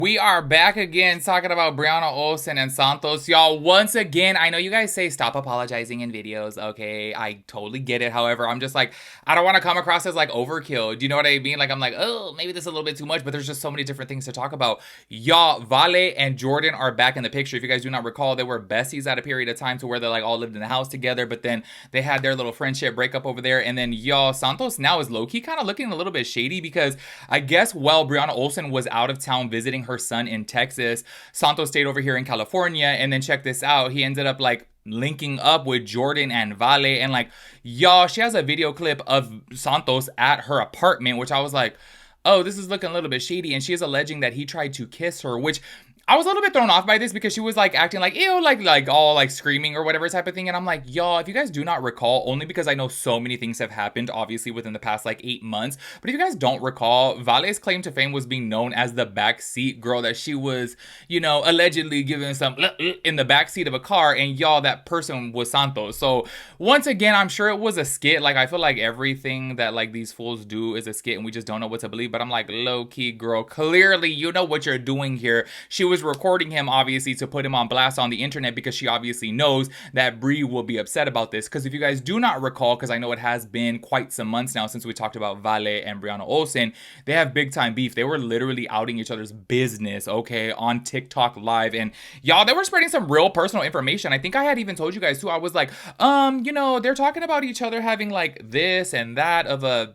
We are back again talking about Brianna Olsen and Santos. Y'all, once again, I know you guys say stop apologizing in videos, okay? I totally get it. However, I'm just like, I don't want to come across as like overkill. Do you know what I mean? Like, I'm like, oh, maybe this is a little bit too much, but there's just so many different things to talk about. Y'all, Vale and Jordan are back in the picture. If you guys do not recall, they were besties at a period of time to where they like all lived in the house together, but then they had their little friendship breakup over there. And then y'all, Santos now is low-key kind of looking a little bit shady because I guess while Brianna Olsen was out of town visiting her son in Texas, Santos stayed over here in California. And then check this out, he ended up like linking up with Jordan and Vale, and like, y'all, she has a video clip of Santos at her apartment, which I was like, oh, this is looking a little bit shady. And she is alleging that he tried to kiss her, which I was a little bit thrown off by this because she was like acting like, ew, like all like screaming or whatever type of thing. And I'm like, y'all, if you guys do not recall, only because I know so many things have happened, obviously within the past like 8 months. But if you guys don't recall, Vale's claim to fame was being known as the backseat girl, that she was, allegedly giving some in the backseat of a car. And y'all, that person was Santos. So once again, I'm sure it was a skit. Like, I feel like everything that like these fools do is a skit and we just don't know what to believe. But I'm like, low key, girl, clearly you know what you're doing here. She was recording him obviously to put him on blast on the internet because she obviously knows that Brie will be upset about this. Because if you guys do not recall, because I know it has been quite some months now since we talked about Vale and Brianna Olsen, they have big time beef. They were literally outing each other's business, okay, on TikTok live. And y'all, they were spreading some real personal information. I think I had even told you guys too. I was like, they're talking about each other having like this and that of a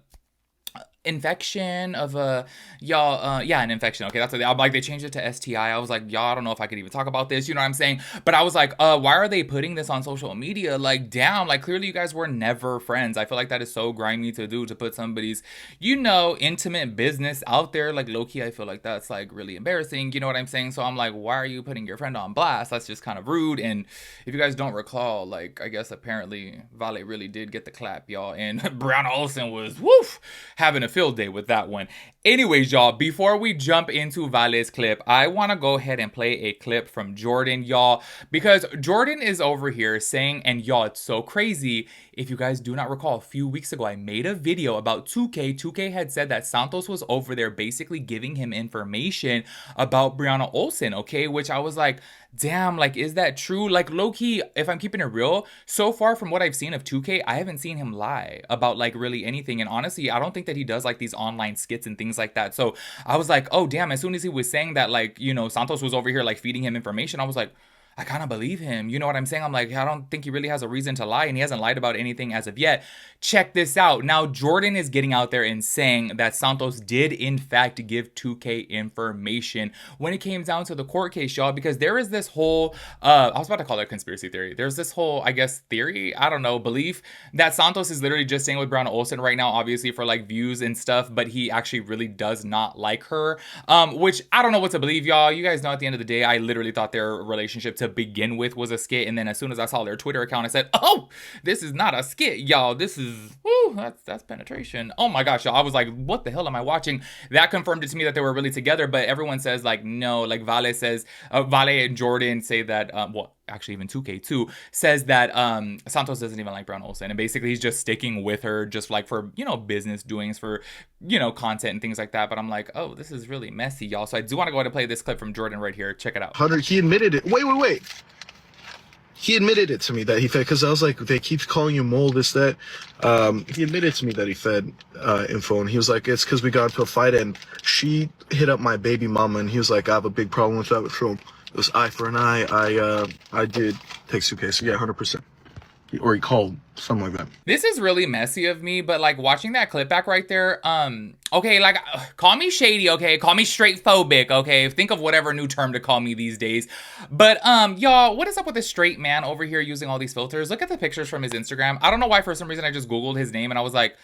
infection of a an infection. Okay, that's what I'm like, they changed it to STI. I was like, y'all, I don't know if I could even talk about this, you know what I'm saying? But I was like, why are they putting this on social media? Like, damn, like clearly you guys were never friends. I feel like that is so grimy to do, to put somebody's, intimate business out there. Like, low-key, I feel like that's like really embarrassing, you know what I'm saying? So I'm like, why are you putting your friend on blast? That's just kind of rude. And if you guys don't recall, like, I guess apparently Vale really did get the clap, y'all, and Brianna Olsen was having a field day with that one. Anyways, y'all, before we jump into Vale's clip, I want to go ahead and play a clip from Jordan, y'all, because Jordan is over here saying, and y'all, it's so crazy. If you guys do not recall, a few weeks ago, I made a video about 2K. 2K had said that Santos was over there basically giving him information about Brianna Olsen, okay? Which I was like, damn, like, is that true? Like, low-key, if I'm keeping it real, so far from what I've seen of 2K, I haven't seen him lie about, like, really anything. And honestly, I don't think that he does, like, these online skits and things like that. So I was like, oh, damn, as soon as he was saying that, like, Santos was over here, like, feeding him information, I was like, I kind of believe him. You know what I'm saying? I'm like, I don't think he really has a reason to lie, and he hasn't lied about anything as of yet. Check this out. Now, Jordan is getting out there and saying that Santos did, in fact, give 2K information when it came down to the court case, y'all, because there is this whole, I was about to call it a conspiracy theory. There's this whole, I guess, theory, I don't know, belief that Santos is literally just staying with Brianna Olsen right now, obviously for like views and stuff, but he actually really does not like her, which I don't know what to believe, y'all. You guys know at the end of the day, I literally thought their relationship to begin with was a skit, and then as soon as I saw their Twitter account, I said, oh, this is not a skit, y'all. This is, that's penetration. Oh my gosh, y'all. I was like, what the hell am I watching? That confirmed it to me that they were really together, but everyone says like, no, like Vale says, Vale and Jordan say that, actually even 2K too, says that Santos doesn't even like Brianna Olsen, and basically he's just sticking with her just like for, business doings, for, content and things like that. But I'm like, oh, this is really messy, y'all. So I do want to go ahead and play this clip from Jordan right here. Check it out. Hunter, he admitted it. Wait. He admitted it to me that he fed, because I was like, they keep calling you mole, this, that. He admitted to me that he fed info, and he was like, it's because we got into a fight, and she hit up my baby mama, and he was like, I have a big problem with that. So it was eye for an eye. I did take suitcase. So yeah, 100%. Or he called, something like that. This is really messy of me, but like watching that clip back right there, okay, like call me shady, okay, call me straight phobic, okay, think of whatever new term to call me these days. But y'all, what is up with this straight man over here using all these filters? Look at the pictures from his Instagram. I don't know why for some reason I just Googled his name and I was like,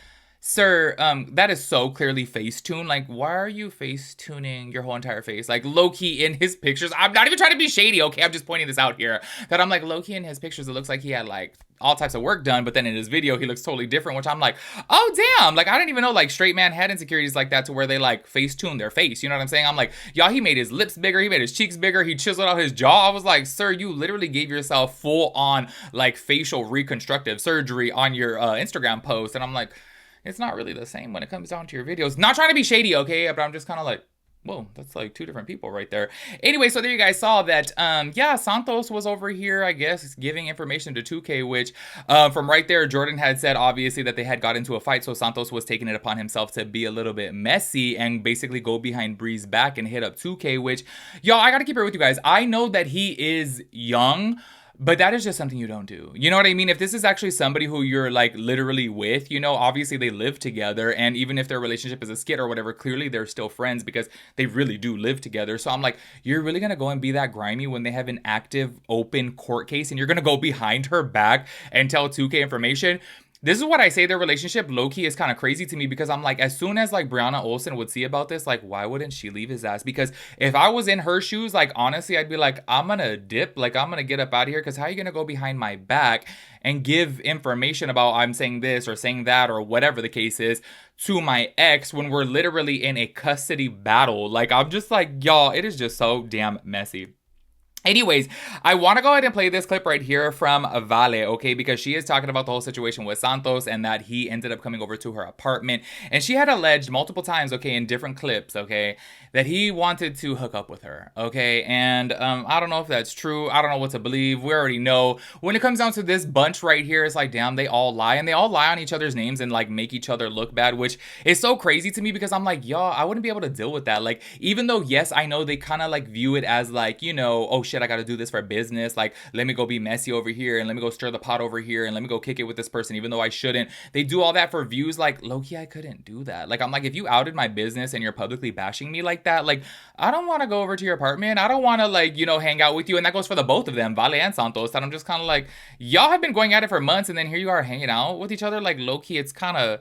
sir, that is so clearly Facetune. Like, why are you Facetuning your whole entire face? Like, low-key in his pictures, I'm not even trying to be shady, okay? I'm just pointing this out here. That I'm like, low-key in his pictures, it looks like he had, like, all types of work done, but then in his video, he looks totally different, which I'm like, oh, damn. Like, I didn't even know, like, straight man had insecurities like that to where they, like, Facetune their face. You know what I'm saying? I'm like, y'all, he made his lips bigger. He made his cheeks bigger. He chiseled out his jaw. I was like, sir, you literally gave yourself full-on, like, facial reconstructive surgery on your Instagram post. And I'm like, it's not really the same when it comes down to your videos. Not trying to be shady, okay? But I'm just kind of like, Whoa, that's like two different people right there. Anyway, so there you guys saw that, yeah, Santos was over here, I guess, giving information to 2K, which, from right there, Jordan had said, obviously, that they had got into a fight, so Santos was taking it upon himself to be a little bit messy and basically go behind Bree's back and hit up 2K, which, y'all, I gotta keep it with you guys. I know that he is young, but that is just something you don't do. You know what I mean? If this is actually somebody who you're like literally with, you know, obviously they live together. And even if their relationship is a skit or whatever, clearly they're still friends because they really do live together. So I'm like, you're really going to go and be that grimy when they have an active, open court case and you're going to go behind her back and tell 2K information? This is what I say, their relationship low-key is kind of crazy to me because I'm like, as soon as like Brianna Olsen would see about this, like, why wouldn't she leave his ass? Because if I was in her shoes, like, honestly, I'd be like, I'm gonna dip, like, I'm gonna get up out of here because how are you gonna go behind my back and give information about I'm saying this or saying that or whatever the case is to my ex when we're literally in a custody battle? Like, I'm just like, y'all, it is just so damn messy. Anyways, I want to go ahead and play this clip right here from Vale, okay? Because she is talking about the whole situation with Santos and that he ended up coming over to her apartment. And she had alleged multiple times, okay, in different clips, okay, that he wanted to hook up with her, okay? And I don't know if that's true. I don't know what to believe. We already know. When it comes down to this bunch right here, it's like, damn, they all lie. And they all lie on each other's names and, like, make each other look bad, which is so crazy to me because I'm like, y'all, I wouldn't be able to deal with that. Like, even though, yes, I know they kind of, like, view it as, like, you know, oh, shit, I gotta do this for business. Like, let me go be messy over here and let me go stir the pot over here and let me go kick it with this person, even though I shouldn't. They do all that for views. Like, low-key, I couldn't do that. Like, I'm like, if you outed my business and you're publicly bashing me like that, like, I don't want to go over to your apartment. I don't want to, like, you know, hang out with you. And that goes for the both of them, Vale and Santos. And I'm just kind of like, y'all have been going at it for months and then here you are hanging out with each other. Like, low-key, it's kind of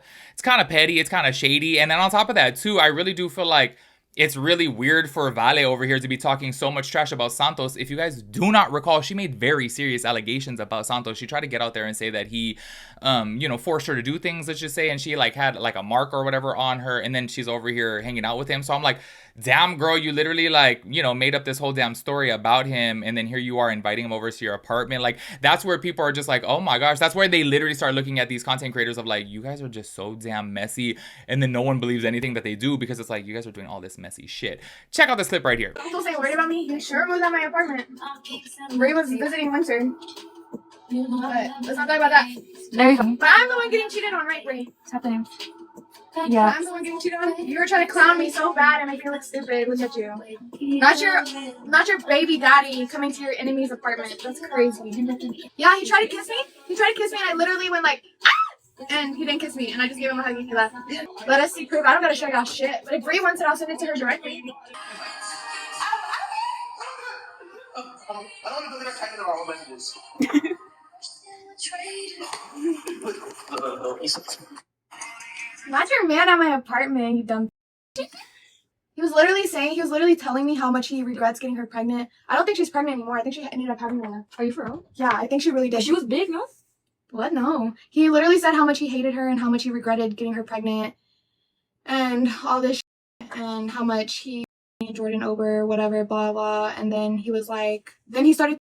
petty. It's kind of shady. And then on top of that, too, I really do feel like it's really weird for Vale over here to be talking so much trash about Santos. If you guys do not recall, she made very serious allegations about Santos. She tried to get out there and say that he, you know, forced her to do things, let's just say, and she like had like a mark or whatever on her, and then she's over here hanging out with him. So I'm like, damn, girl, you literally like, you know, made up this whole damn story about him, and then here you are inviting him over to your apartment. Like, that's where people are just like, oh my gosh. That's where they literally start looking at these content creators of like, you guys are just so damn messy, and then no one believes anything that they do because it's like, you guys are doing all this messy shit. Check out this clip right here. People say worried about me. You sure was at my apartment. Ray was visiting Winter. But let's not talk about that. There you go. But I'm the one getting cheated on, right, Ray? What's happening? Yeah. I'm the one getting cheated on. You were trying to clown me so bad and make me look stupid. Look at you. Not your baby daddy coming to your enemy's apartment. That's crazy. Yeah, he tried to kiss me. He tried to kiss me and I literally went like, ah! And he didn't kiss me and I just gave him a hug and he left. Let us see proof. I don't gotta show y'all shit. But if Ray wants it, I'll send it to her directly. I don't even think I'm typing the wrong messages. Not your man at my apartment, you dumb. He was literally telling me how much he regrets getting her pregnant. I don't think she's pregnant anymore. I think she ended up having one. Are you for real? Yeah, I think she really did. She was big, no? What? No. He literally said how much he hated her and how much he regretted getting her pregnant and all this shit, and how much he Jordan over, whatever, blah, blah. And then he was like, then he started,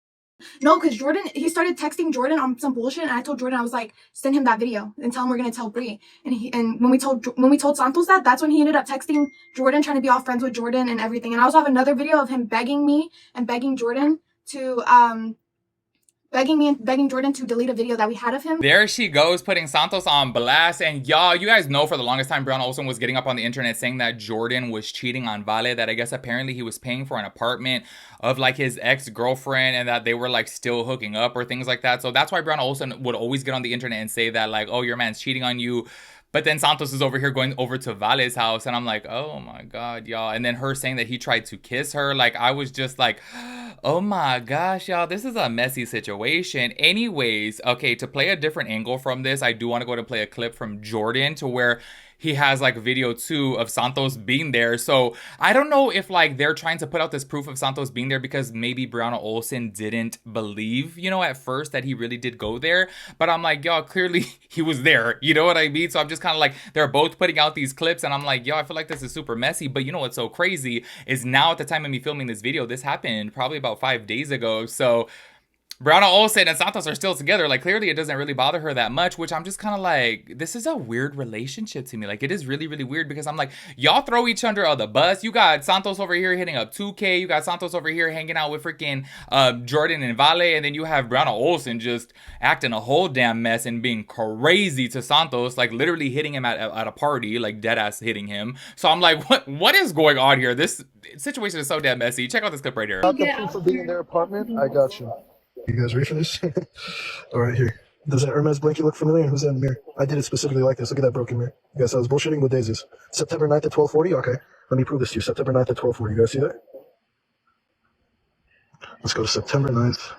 no, because he started texting Jordan on some bullshit. And I told Jordan, I was like, send him that video and tell him we're going to tell Bree. And when we told Santos that, that's when he ended up texting Jordan, trying to be all friends with Jordan and everything. And I also have another video of him begging me and begging Jordan to, begging Jordan to delete a video that we had of him. There she goes, putting Santos on blast. And y'all, you guys know for the longest time, Brianna Olsen was getting up on the internet saying that Jordan was cheating on Vale, that I guess apparently he was paying for an apartment of like his ex-girlfriend and that they were like still hooking up or things like that. So that's why Brianna Olsen would always get on the internet and say that like, oh, your man's cheating on you. But then Santos is over here going over to Vale's house and I'm like, oh my God, y'all. And then her saying that he tried to kiss her. Like, I was just like, oh my gosh, y'all, this is a messy situation. Anyways, okay, to play a different angle from this, I do want to go ahead and play a clip from Jordan to where he has like video too of Santos being there. So I don't know if like they're trying to put out this proof of Santos being there because maybe Brianna Olsen didn't believe, you know, at first that he really did go there. But I'm like, y'all, clearly he was there. You know what I mean? So I'm just kind of like, they're both putting out these clips and I'm like, yo, I feel like this is super messy. But you know what's so crazy is now at the time of me filming this video, this happened probably about 5 days ago. So Brianna Olsen and Santos are still together. Like, clearly it doesn't really bother her that much, which I'm just kind of like, this is a weird relationship to me. Like, it is really, really weird because I'm like, y'all throw each other on the bus. You got Santos over here hitting up 2K. You got Santos over here hanging out with freaking Jordan and Vale. And then you have Brianna Olsen just acting a whole damn mess and being crazy to Santos, like literally hitting him at a party, like dead ass hitting him. So I'm like, what is going on here? This situation is so damn messy. Check out this clip right here. Got the proof of being in their apartment? I got you. You guys ready for this? All right, here. Does that Hermes blanket look familiar? Who's that in the mirror? I did it specifically like this. Look at that broken mirror. You guys saw I was bullshitting? What day is this? September 9th at 12:40? Okay. Let me prove this to you. September 9th at 12:40. You guys see that? Let's go to September 9th.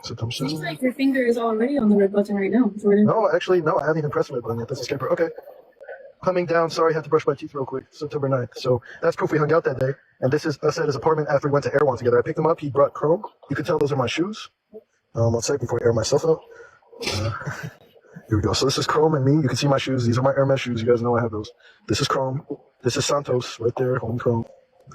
September 7th. Seems like your finger is already on the red button right now, Jordan. No, actually, no. I haven't even pressed the red button yet. That's a skipper. Okay. Coming down. Sorry, I had to brush my teeth real quick. September 9th. So that's proof we hung out that day. And this is us at his apartment after we went to Air One together. I picked him up. He brought Chrome. You can tell those are my shoes. 1 second before I air myself out. Here we go. So this is Chrome and me. You can see my shoes. These are my Hermes shoes. You guys know I have those. This is Chrome. This is Santos right there. Home Chrome.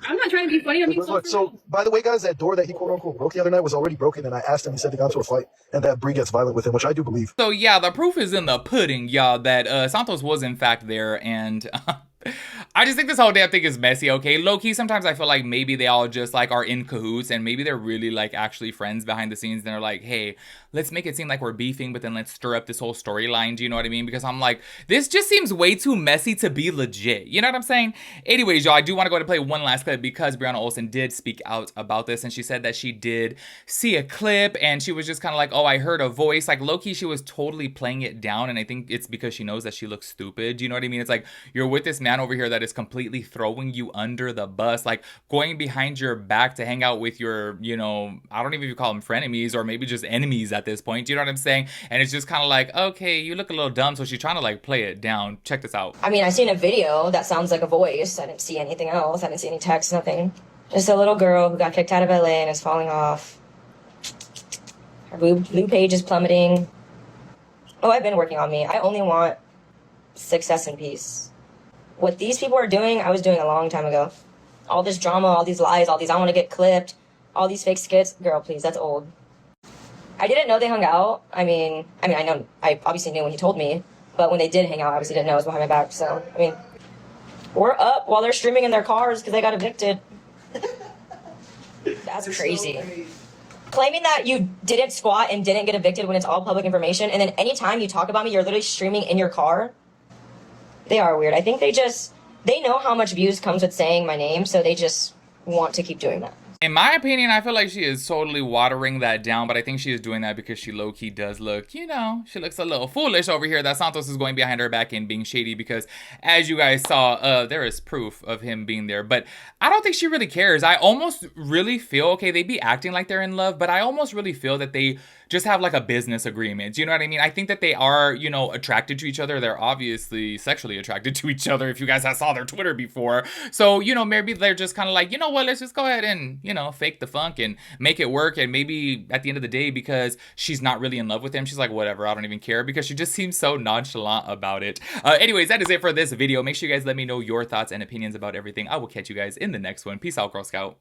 I'm not trying to be funny. I mean, So, by the way, guys, that door that he quote unquote broke the other night was already broken, and I asked him. He said they got into a fight, and that Bree gets violent with him, which I do believe. So yeah, the proof is in the pudding, y'all, that Santos was in fact there, and I just think this whole damn thing is messy, okay? Low-key, sometimes I feel like maybe they all just, like, are in cahoots, and maybe they're really, like, actually friends behind the scenes, and they're like, hey, let's make it seem like we're beefing, but then let's stir up this whole storyline, do you know what I mean? Because I'm like, this just seems way too messy to be legit, you know what I'm saying? Anyways, y'all, I do want to go ahead and play one last clip because Brianna Olsen did speak out about this, and she said that she did see a clip, and she was just kind of like, oh, I heard a voice. Like, low-key, she was totally playing it down, and I think it's because she knows that she looks stupid, do you know what I mean? It's like, you're with this man over here that is completely throwing you under the bus, like going behind your back to hang out with your, you know, I don't even know if you call them frenemies or maybe just enemies at this point. Do you know what I'm saying? And it's just kind of like, okay, you look a little dumb. So she's trying to like play it down. Check this out. I mean, I seen a video that sounds like a voice. I didn't see anything else. I didn't see any text, nothing. Just a little girl who got kicked out of LA and is falling off. Her blue page is plummeting. Oh, I've been working on me. I only want success and peace. What these people are doing, I was doing a long time ago. All this drama, all these lies, all these I want to get clipped, all these fake skits. Girl, please, that's old. I didn't know they hung out. I mean, I obviously knew when he told me, but when they did hang out, I obviously didn't know it was behind my back. So, I mean, we're up while they're streaming in their cars because they got evicted. That's crazy. Claiming that you didn't squat and didn't get evicted when it's all public information, and then anytime you talk about me, you're literally streaming in your car. They are weird. I think they know how much views comes with saying my name, so they just want to keep doing that. In my opinion, I feel like she is totally watering that down, but I think she is doing that because she low-key does look, you know, she looks a little foolish over here that Santos is going behind her back and being shady because, as you guys saw, there is proof of him being there, but I don't think she really cares. I almost really feel, okay, they be acting like they're in love, but I almost really feel that they just have like a business agreement. You know what I mean? I think that they are, you know, attracted to each other. They're obviously sexually attracted to each other if you guys have saw their Twitter before. So, you know, maybe they're just kind of like, you know what, let's just go ahead and, you know, fake the funk and make it work. And maybe at the end of the day, because she's not really in love with him, she's like, whatever, I don't even care, because she just seems so nonchalant about it. Anyways, that is it for this video. Make sure you guys let me know your thoughts and opinions about everything. I will catch you guys in the next one. Peace out, Girl Scout.